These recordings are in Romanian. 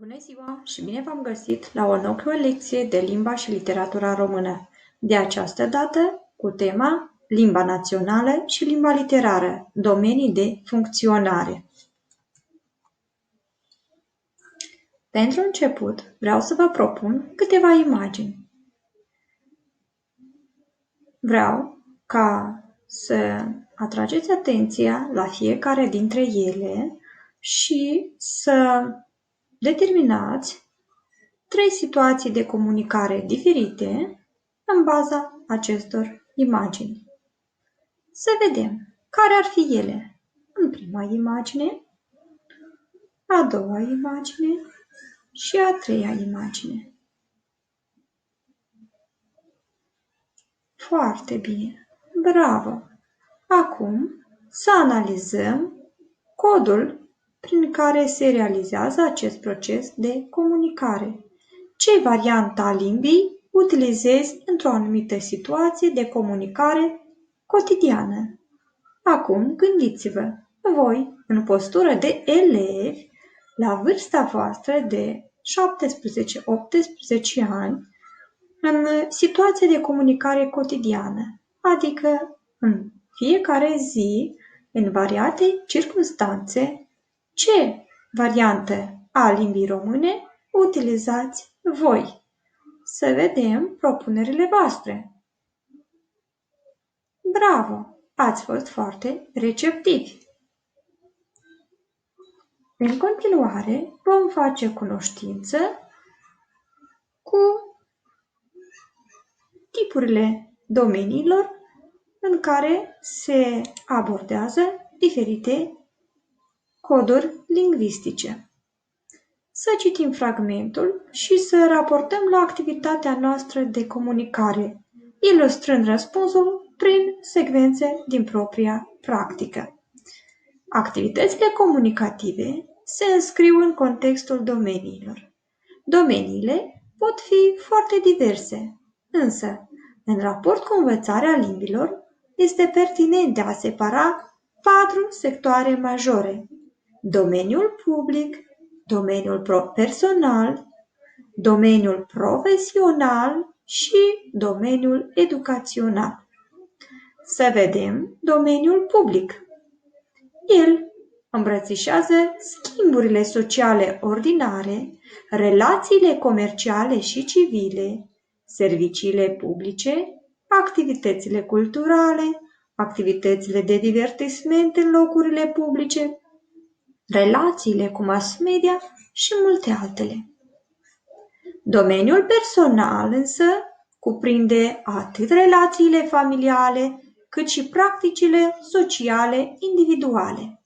Bună ziua și bine v-am găsit la o nouă lecție de limba și literatura română. De această dată cu tema limba națională și limba literară, domenii de funcționare. Pentru început, vreau să vă propun câteva imagini. Vreau ca să atrageți atenția la fiecare dintre ele și să determinați 3 situații de comunicare diferite în baza acestor imagini. Să vedem care ar fi ele în prima imagine, a doua imagine și a treia imagine. Foarte bine! Bravo! Acum să analizăm codul prin care se realizează acest proces de comunicare. Ce variantă a limbii utilizezi într-o anumită situație de comunicare cotidiană? Acum gândiți-vă, voi, în postură de elevi, la vârsta voastră de 17-18 ani, în situație de comunicare cotidiană, adică în fiecare zi, în variate circunstanțe, ce variantă a limbii române utilizați voi? Să vedem propunerile voastre. Bravo! Ați fost foarte receptivi. În continuare, vom face cunoștință cu tipurile domeniilor în care se abordează diferite coduri lingvistice. Să citim fragmentul și să raportăm la activitatea noastră de comunicare, ilustrând răspunsul prin secvențe din propria practică. Activitățile comunicative se înscriu în contextul domeniilor. Domeniile pot fi foarte diverse, însă, în raport cu învățarea limbilor, este pertinent de a separa 4 sectoare majore: domeniul public, domeniul personal, domeniul profesional și domeniul educațional. Să vedem domeniul public. El îmbrățișează schimburile sociale ordinare, relațiile comerciale și civile, serviciile publice, activitățile culturale, activitățile de divertisment în locurile publice, relațiile cu mass media și multe altele. Domeniul personal însă cuprinde atât relațiile familiale, cât și practicile sociale individuale.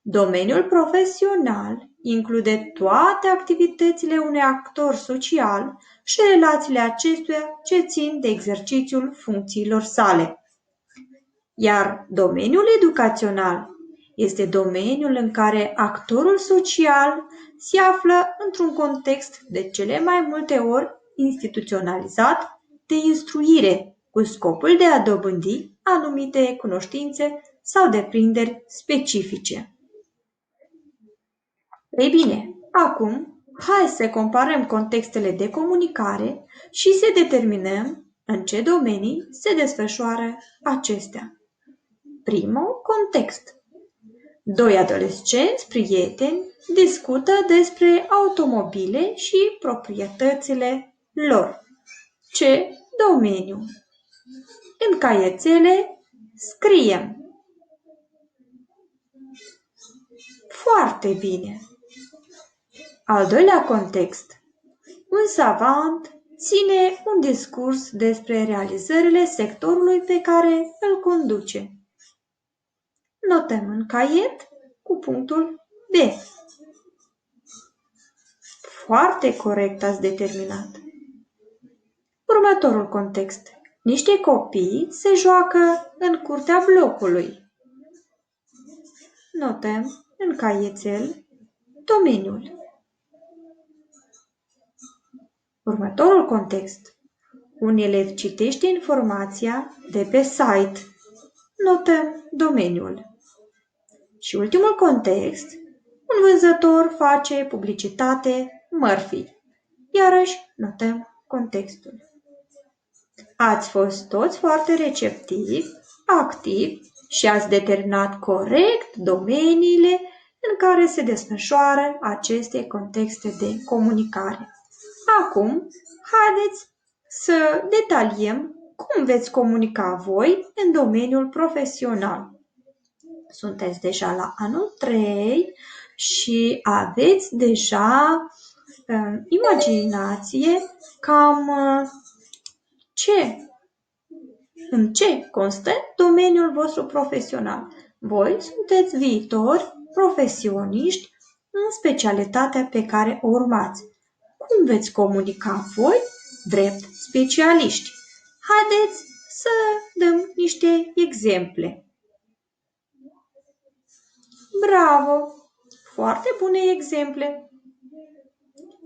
Domeniul profesional include toate activitățile unui actor social și relațiile acestuia ce țin de exercițiul funcțiilor sale. Iar domeniul educațional este domeniul în care actorul social se află într-un context de cele mai multe ori instituționalizat de instruire, cu scopul de a dobândi anumite cunoștințe sau deprinderi specifice. Ei bine, acum hai să comparăm contextele de comunicare și să determinăm în ce domenii se desfășoară acestea. Primul context. 2 adolescenți prieteni discută despre automobile și proprietățile lor. Ce domeniu? În caiețele scriem. Foarte bine! Al doilea context. Un savant ține un discurs despre realizările sectorului pe care îl conduce. Notăm în caiet cu punctul B. Foarte corect ați determinat. Următorul context. Niște copii se joacă în curtea blocului. Notăm în caietel domeniul. Următorul context. Un elev citește informația de pe site. Notăm domeniul. Și ultimul context. Un vânzător face publicitate mărfii. Iarăși notăm contextul. Ați fost toți foarte receptivi, activi și ați determinat corect domeniile în care se desfășoară aceste contexte de comunicare. Acum, haideți să detaliem cum veți comunica voi în domeniul profesional. Sunteți deja la anul 3 și aveți deja imaginație cam în ce constă domeniul vostru profesional. Voi sunteți viitori profesioniști în specialitatea pe care o urmați. Cum veți comunica voi, drept specialiști? Haideți să dăm niște exemple. Bravo! Foarte bune exemple!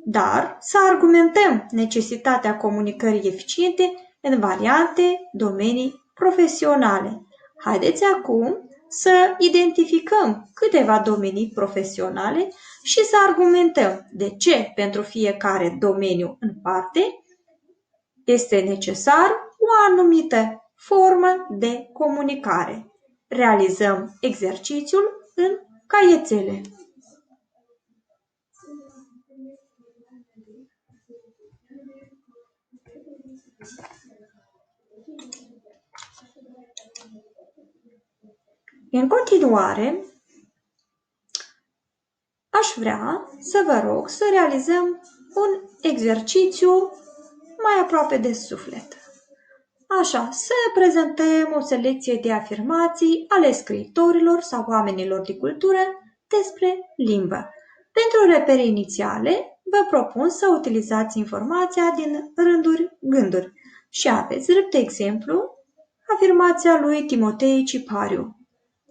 Dar să argumentăm necesitatea comunicării eficiente în variante domenii profesionale. Haideți acum să identificăm câteva domenii profesionale și să argumentăm de ce pentru fiecare domeniu în parte este necesar o anumită formă de comunicare. Realizăm exercițiul în caiețele. În continuare, aș vrea să vă rog să realizăm un exercițiu mai aproape de suflet. Așa, să prezentăm o selecție de afirmații ale scriitorilor sau oamenilor de cultură despre limbă. Pentru repere inițiale, vă propun să utilizați informația din rânduri-gânduri și aveți drept exemplu afirmația lui Timotei Cipariu.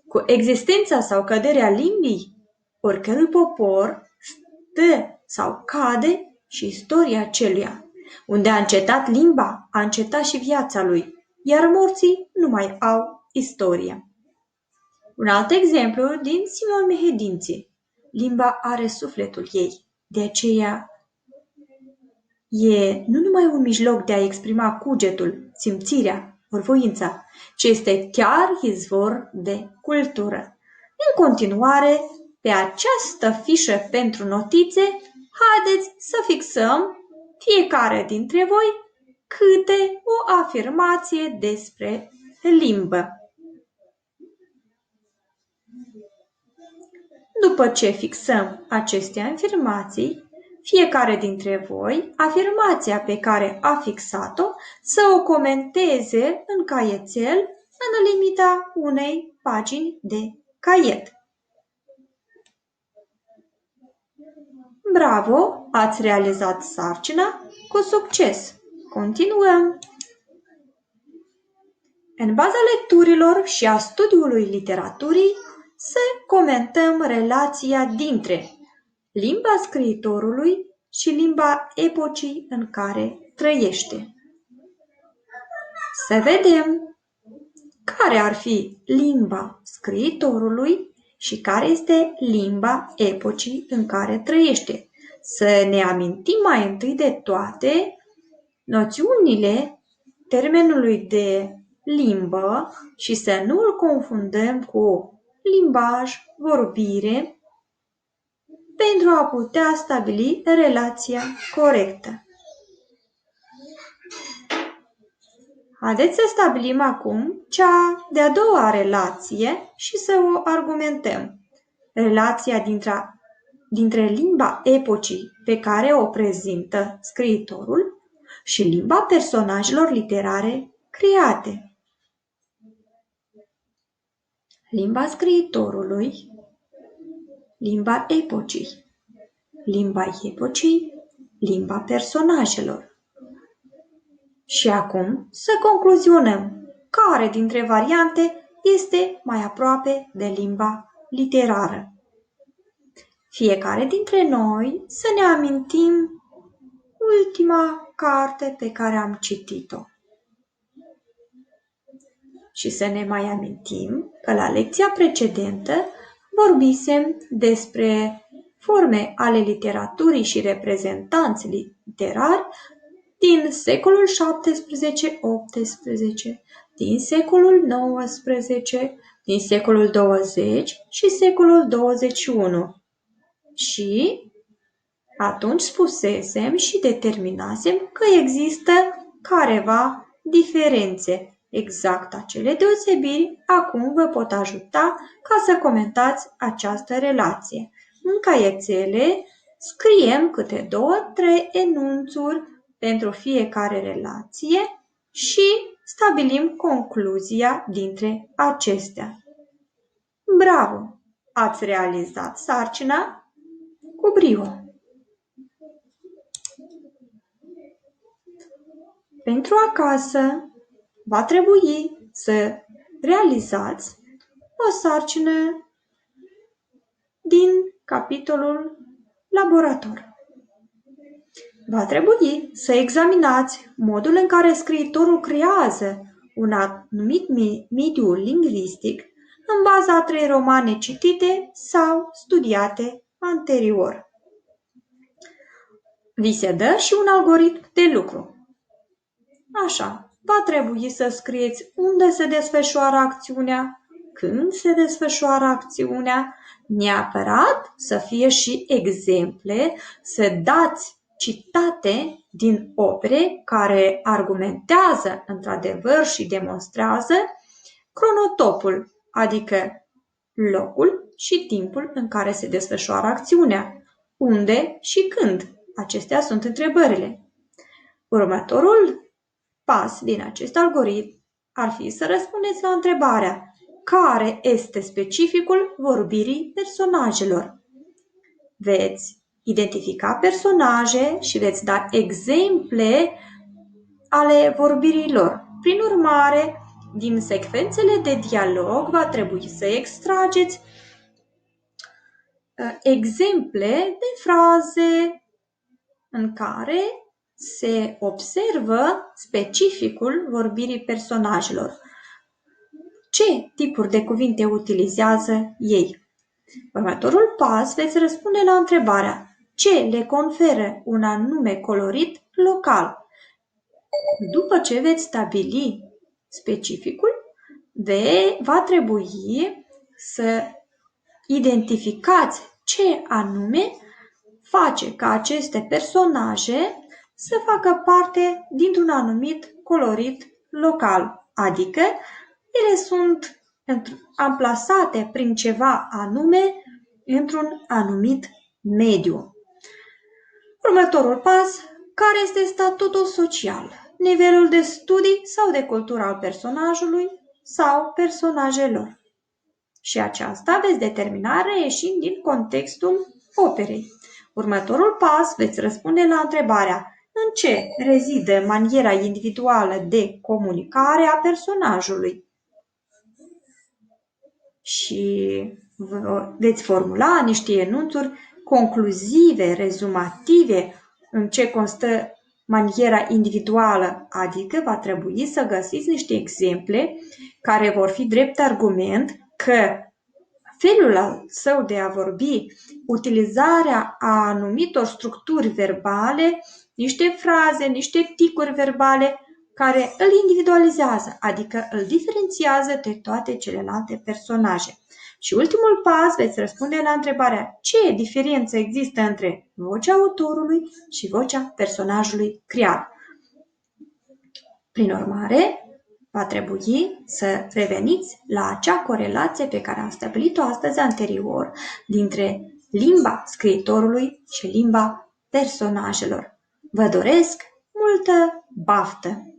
Cu existența sau căderea limbii oricărui popor stă sau cade și istoria aceluia. Unde a încetat limba, a încetat și viața lui, iar morții nu mai au istorie. Un alt exemplu din Simeon Mehedinții. Limba are sufletul ei, de aceea e nu numai un mijloc de a exprima cugetul, simțirea, ori voința, ci este chiar izvor de cultură. În continuare, pe această fișă pentru notițe, haideți să fixăm fiecare dintre voi câte o afirmație despre limbă. După ce fixăm aceste afirmații, fiecare dintre voi, afirmația pe care a fixat-o, să o comenteze în caietel în limita unei pagini de caiet. Bravo! Ați realizat sarcina cu succes! Continuăm! În baza lecturilor și a studiului literaturii, să comentăm relația dintre limba scriitorului și limba epocii în care trăiește. Să vedem care ar fi limba scriitorului și care este limba epocii în care trăiește. Să ne amintim mai întâi de toate noțiunile termenului de limbă și să nu îl confundăm cu limbaj, vorbire, pentru a putea stabili relația corectă. Haideți să stabilim acum cea de-a doua relație și să o argumentăm. Relația dintre limba epocii pe care o prezintă scriitorul și limba personajelor literare create. Limba scriitorului, limba epocii, limba personajelor. Și acum să concluzionăm care dintre variante este mai aproape de limba literară. Fiecare dintre noi să ne amintim ultima carte pe care am citit-o. Și să ne mai amintim că la lecția precedentă vorbisem despre forme ale literaturii și reprezentanți literari din secolul XVII-XVIII, din secolul XIX, din secolul 20 și secolul 21. Și atunci spusesem și determinasem că există careva diferențe. Exact acele deosebiri acum vă pot ajuta ca să comentați această relație. În caiețele scriem câte 2-3 enunțuri pentru fiecare relație și stabilim concluzia dintre acestea. Bravo! Ați realizat sarcina cu brio. Pentru acasă va trebui să realizați o sarcină din capitolul laborator. Va trebui să examinați modul în care scriitorul creează un anumit mediu lingvistic în baza a 3 romane citite sau studiate anterior. Vi se dă și un algoritm de lucru. Așa, va trebui să scrieți unde se desfășoară acțiunea, când se desfășoară acțiunea, neapărat să fie și exemple, să dați citate din opere care argumentează într-adevăr și demonstrează cronotopul, adică locul și timpul în care se desfășoară acțiunea, unde și când. Acestea sunt întrebările. Următorul pas din acest algoritm ar fi să răspundeți la întrebarea: care este specificul vorbirii personajelor? Veți identifica personaje și veți da exemple ale vorbirii lor. Prin urmare, din secvențele de dialog va trebui să extrageți exemple de fraze în care se observă specificul vorbirii personajelor. Ce tipuri de cuvinte utilizează ei? Următorul pas veți răspunde la întrebarea: ce le conferă un anume colorit local? După ce veți stabili specificul, va trebui să identificați ce anume face ca aceste personaje să facă parte dintr-un anumit colorit local, adică ele sunt amplasate prin ceva anume într-un anumit mediu. Următorul pas: care este statutul social, nivelul de studii sau de cultură al personajului sau personajelor. Și aceasta veți determina reieșind din contextul operei. Următorul pas veți răspunde la întrebarea: în ce rezidă maniera individuală de comunicare a personajului? Și veți formula niște enunțuri concluzive, rezumative, în ce constă maniera individuală, adică va trebui să găsiți niște exemple care vor fi drept argument că felul său de a vorbi, utilizarea a anumitor structuri verbale, niște fraze, niște ticuri verbale care îl individualizează, adică îl diferențiază de toate celelalte personaje. Și ultimul pas veți răspunde la întrebarea: ce diferență există între vocea autorului și vocea personajului creat? Prin urmare, va trebui să reveniți la acea corelație pe care am stabilit-o astăzi anterior dintre limba scriitorului și limba personajelor. Vă doresc multă baftă!